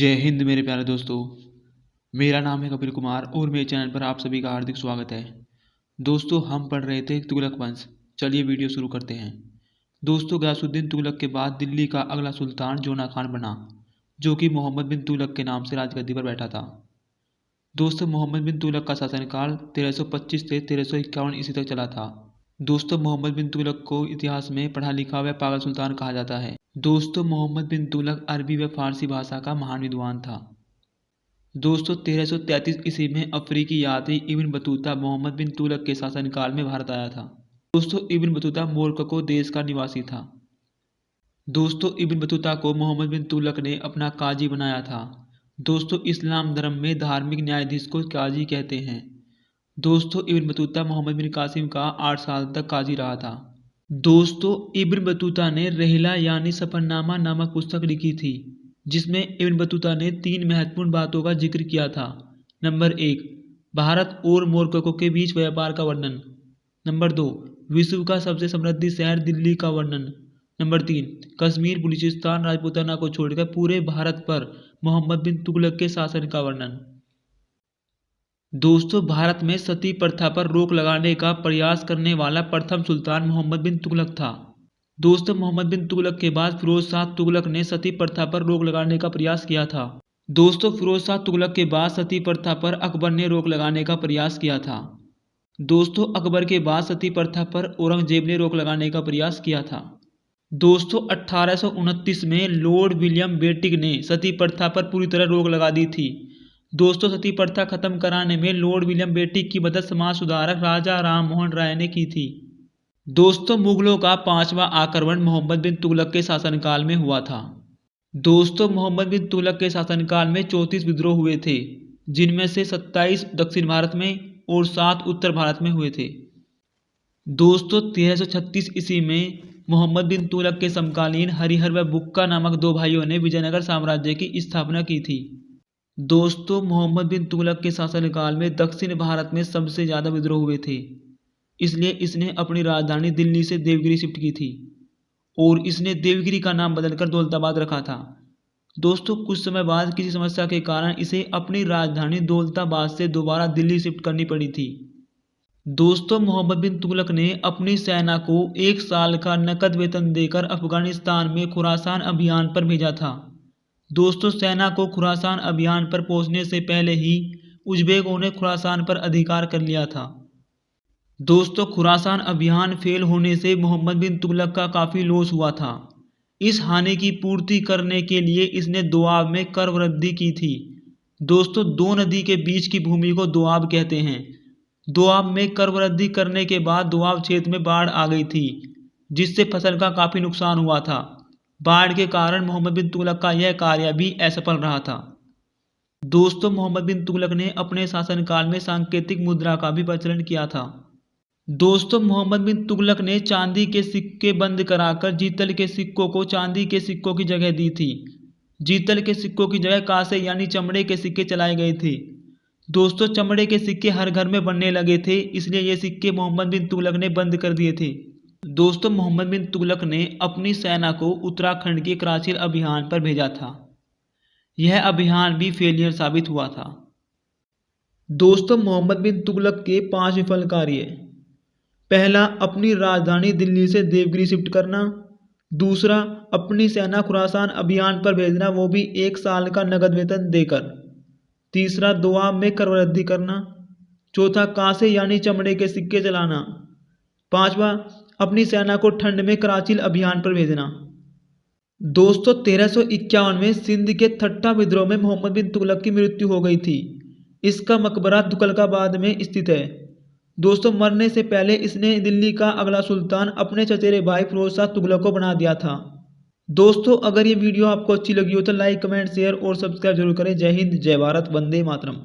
जय हिंद मेरे प्यारे दोस्तों। मेरा नाम है कपिल कुमार और मेरे चैनल पर आप सभी का हार्दिक स्वागत है। दोस्तों, हम पढ़ रहे थे तुगलक वंश। चलिए वीडियो शुरू करते हैं। दोस्तों, गयासुद्दीन तुगलक के बाद दिल्ली का अगला सुल्तान जोना खान बना, जो कि मोहम्मद बिन तुगलक के नाम से राजगद्दी पर बैठा था। दोस्तों, मोहम्मद बिन तुगलक का शासनकाल 1325 से 1351 ईस्वी तक चला था। दोस्तों, मोहम्मद बिन तुगलक को इतिहास में पढ़ा लिखा व पागल सुल्तान कहा जाता है। दोस्तों, मोहम्मद बिन तुगलक अरबी व फारसी भाषा का महान विद्वान था। दोस्तों, 1333 ईस्वी में अफ्रीकी यात्री इब्न बतूता मोहम्मद बिन तुगलक के शासनकाल में भारत आया था। दोस्तों, इब्न बतूता मोरक्को देश का निवासी था। दोस्तों, इब्न बतूता को मोहम्मद बिन तुगलक ने अपना काजी बनाया था। दोस्तों, इस्लाम धर्म में धार्मिक न्यायाधीश को काजी कहते हैं। दोस्तों, इब्न बतूता मोहम्मद बिन कासिम का 8 साल तक काजी रहा था। दोस्तों, इब्न बतूता ने रहिला यानी सफरनामा नामक पुस्तक लिखी थी, जिसमें इब्न बतूता ने 3 महत्वपूर्ण बातों का जिक्र किया था। नंबर 1, भारत और मोरक्को के बीच व्यापार का वर्णन। नंबर 2, विश्व का सबसे समृद्ध शहर दिल्ली का वर्णन। नंबर 3, कश्मीर बलूचिस्तान राजपूताना को छोड़कर पूरे भारत पर मोहम्मद बिन तुगलक के शासन का वर्णन। दोस्तों, भारत में सती प्रथा पर रोक लगाने का प्रयास करने वाला प्रथम सुल्तान मोहम्मद बिन तुगलक था। दोस्तों, मोहम्मद बिन तुगलक के बाद फिरोज शाह तुगलक ने सती प्रथा पर रोक लगाने का प्रयास किया था। दोस्तों, फिरोज शाह तुगलक के बाद सती प्रथा पर अकबर ने रोक लगाने का प्रयास किया था। दोस्तों, अकबर के बाद सती प्रथा पर औरंगजेब ने रोक लगाने का प्रयास किया था। दोस्तों, 1829 में लॉर्ड विलियम बेटिक ने सती प्रथा पर पूरी तरह रोक लगा दी थी। दोस्तों, सती प्रथा खत्म कराने में लॉर्ड विलियम बेटिक की मदद समाज सुधारक राजा राम मोहन राय ने की थी। दोस्तों, मुगलों का 5वां आक्रमण मोहम्मद बिन तुगलक के शासनकाल में हुआ था। दोस्तों, मोहम्मद बिन तुगलक के शासनकाल में 34 विद्रोह हुए थे, जिनमें से 27 दक्षिण भारत में और 7 उत्तर भारत में हुए थे। दोस्तों, 1336 ईस्वी में मोहम्मद बिन तुगलक के समकालीन हरिहर व बुक्का नामक 2 भाइयों ने विजयनगर साम्राज्य की स्थापना की थी। दोस्तों, मोहम्मद बिन तुगलक के शासनकाल में दक्षिण भारत में सबसे ज़्यादा विद्रोह हुए थे, इसलिए इसने अपनी राजधानी दिल्ली से देवगिरी शिफ्ट की थी और इसने देवगिरी का नाम बदलकर दौलताबाद रखा था। दोस्तों, कुछ समय बाद किसी समस्या के कारण इसे अपनी राजधानी दौलताबाद से दोबारा दिल्ली शिफ्ट करनी पड़ी थी। दोस्तों, मोहम्मद बिन तुगलक ने अपनी सेना को 1 साल का नकद वेतन देकर अफगानिस्तान में खुरासान अभियान पर भेजा था। दोस्तों, सेना को खुरासान अभियान पर पहुंचने से पहले ही उज़्बेकों ने खुरासान पर अधिकार कर लिया था। दोस्तों, खुरासान अभियान फेल होने से मोहम्मद बिन तुगलक का काफ़ी लॉस हुआ था। इस हानि की पूर्ति करने के लिए इसने दोआब में कर वृद्धि की थी। दोस्तों, 2 नदी के बीच की भूमि को दोआब कहते हैं। दोआब में कर वृद्धि करने के बाद दोआब क्षेत्र में बाढ़ आ गई थी, जिससे फसल का काफ़ी नुकसान हुआ था। बाढ़ के कारण मोहम्मद बिन तुगलक का यह कार्य भी असफल रहा था। दोस्तों, मोहम्मद बिन तुगलक ने अपने शासनकाल में सांकेतिक मुद्रा का भी प्रचलन किया था। दोस्तों, मोहम्मद बिन तुगलक ने चांदी के सिक्के बंद कराकर जीतल के सिक्कों को चांदी के सिक्कों की जगह दी थी। जीतल के सिक्कों की जगह कांसे यानी चमड़े के सिक्के चलाए गए थे। दोस्तों, चमड़े के सिक्के हर घर में बनने लगे थे, इसलिए ये सिक्के मोहम्मद बिन तुगलक ने बंद कर दिए थे। दोस्तों, मोहम्मद बिन तुगलक ने अपनी सेना को उत्तराखंड के कराचिल अभियान पर भेजा था। यह अभियान भी फेलियर साबित हुआ था। दोस्तों, मोहम्मद बिन तुगलक के 5 विफल कार्य। पहला, अपनी राजधानी दिल्ली से देवगिरी शिफ्ट करना। दूसरा, अपनी सेना खुरासान अभियान पर भेजना, वो भी 1 साल का नगद वेतन देकर। तीसरा, दोआब में कर वृद्धि करना। चौथा, कांसे यानी चमड़े के सिक्के चलाना। 5वां, अपनी सेना को ठंड में कराचिल अभियान पर भेजना। दोस्तों, 1351 में सिंध के ठट्टा विद्रोह में मोहम्मद बिन तुगलक की मृत्यु हो गई थी। इसका मकबरा तुगलकाबाद में स्थित है। दोस्तों, मरने से पहले इसने दिल्ली का अगला सुल्तान अपने चचेरे भाई फिरोज शाह तुगलक को बना दिया था। दोस्तों, अगर ये वीडियो आपको अच्छी लगी हो तो लाइक, कमेंट, शेयर और सब्सक्राइब जरूर करें। जय हिंद, जय भारत, वंदे मातरम।